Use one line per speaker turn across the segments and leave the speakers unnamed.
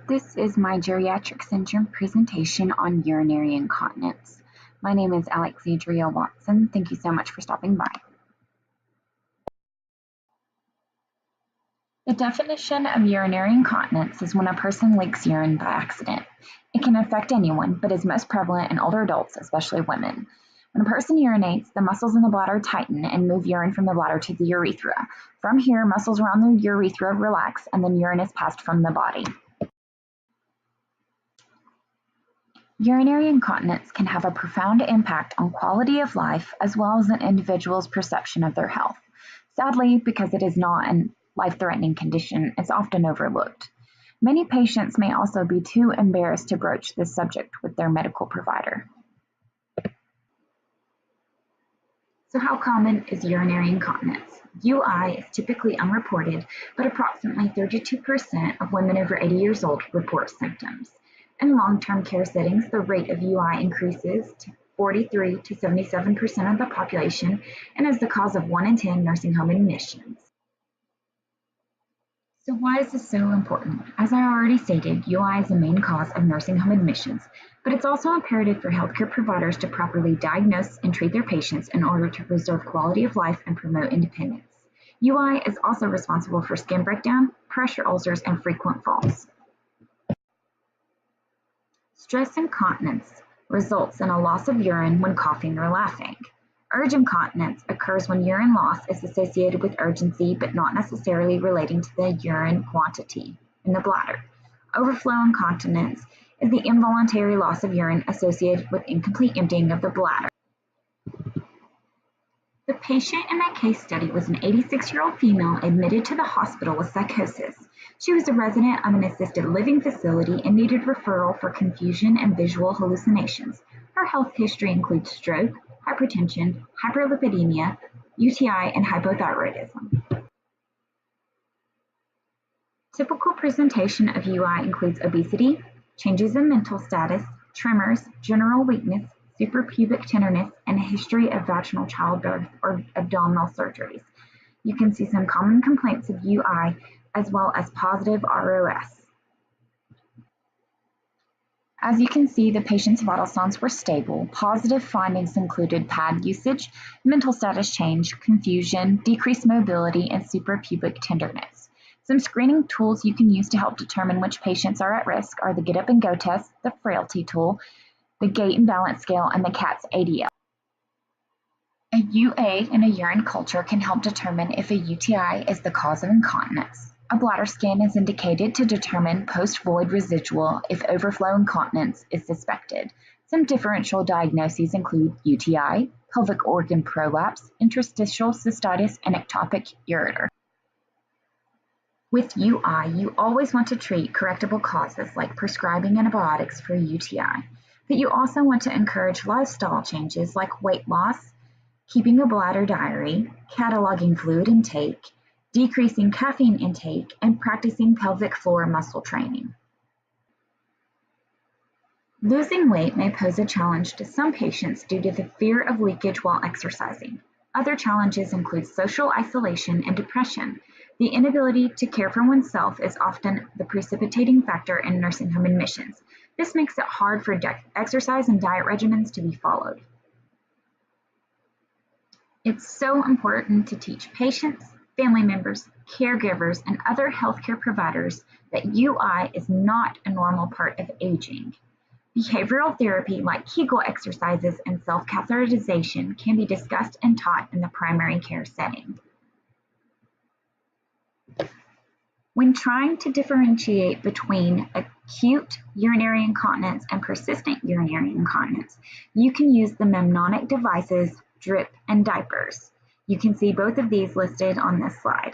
This is my geriatric syndrome presentation on urinary incontinence. My name is Alexandria Watson. Thank you so much for stopping by. The definition of urinary incontinence is when a person leaks urine by accident. It can affect anyone, but is most prevalent in older adults, especially women. When a person urinates, the muscles in the bladder tighten and move urine from the bladder to the urethra. From here, muscles around the urethra relax, and then urine is passed from the body. Urinary incontinence can have a profound impact on quality of life as well as an individual's perception of their health. Sadly, because it is not a life-threatening condition, it's often overlooked. Many patients may also be too embarrassed to broach this subject with their medical provider. So how common is urinary incontinence? UI is typically unreported, but approximately 32% of women over 80 years old report symptoms. In long-term care settings, the rate of UI increases to 43 to 77% of the population and is the cause of 1 in 10 nursing home admissions. So why is this so important? As I already stated, UI is the main cause of nursing home admissions, but it's also imperative for healthcare providers to properly diagnose and treat their patients in order to preserve quality of life and promote independence. UI is also responsible for skin breakdown, pressure ulcers, and frequent falls. Stress incontinence results in a loss of urine when coughing or laughing. Urge incontinence occurs when urine loss is associated with urgency but not necessarily relating to the urine quantity in the bladder. Overflow incontinence is the involuntary loss of urine associated with incomplete emptying of the bladder. The patient in my case study was an 86-year-old female admitted to the hospital with psychosis. She was a resident of an assisted living facility and needed referral for confusion and visual hallucinations. Her health history includes stroke, hypertension, hyperlipidemia, UTI, and hypothyroidism. Typical presentation of UI includes obesity, changes in mental status, tremors, general weakness, suprapubic tenderness, and a history of vaginal childbirth or abdominal surgeries. You can see some common complaints of UI as well as positive ROS. As you can see, the patient's vital signs were stable. Positive findings included pad usage, mental status change, confusion, decreased mobility, and suprapubic tenderness. Some screening tools you can use to help determine which patients are at risk are the Get Up and Go test, the frailty tool, the gait and balance scale, and the CATS ADL. A UA and a urine culture can help determine if a UTI is the cause of incontinence. A bladder scan is indicated to determine post-void residual if overflow incontinence is suspected. Some differential diagnoses include UTI, pelvic organ prolapse, interstitial cystitis, and ectopic ureter. With UI, you always want to treat correctable causes like prescribing antibiotics for UTI, but you also want to encourage lifestyle changes like weight loss, keeping a bladder diary, cataloging fluid intake, decreasing caffeine intake, and practicing pelvic floor muscle training. Losing weight may pose a challenge to some patients due to the fear of leakage while exercising. Other challenges include social isolation and depression. The inability to care for oneself is often the precipitating factor in nursing home admissions. This makes it hard for exercise and diet regimens to be followed. It's so important to teach patients, family members, caregivers, and other healthcare providers that UI is not a normal part of aging. Behavioral therapy like Kegel exercises and self-catheterization can be discussed and taught in the primary care setting. When trying to differentiate between acute urinary incontinence and persistent urinary incontinence, you can use the mnemonic devices, drip, and diapers. You can see both of these listed on this slide.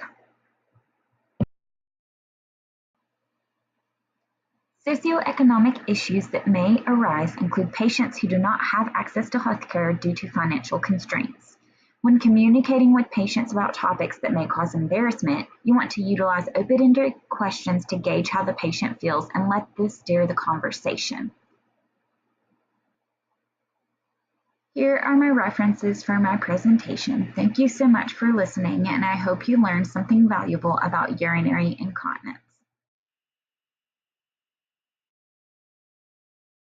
Socioeconomic issues that may arise include patients who do not have access to healthcare due to financial constraints. When communicating with patients about topics that may cause embarrassment, you want to utilize open-ended questions to gauge how the patient feels and let this steer the conversation. Here are my references for my presentation. Thank you so much for listening, and I hope you learned something valuable about urinary incontinence.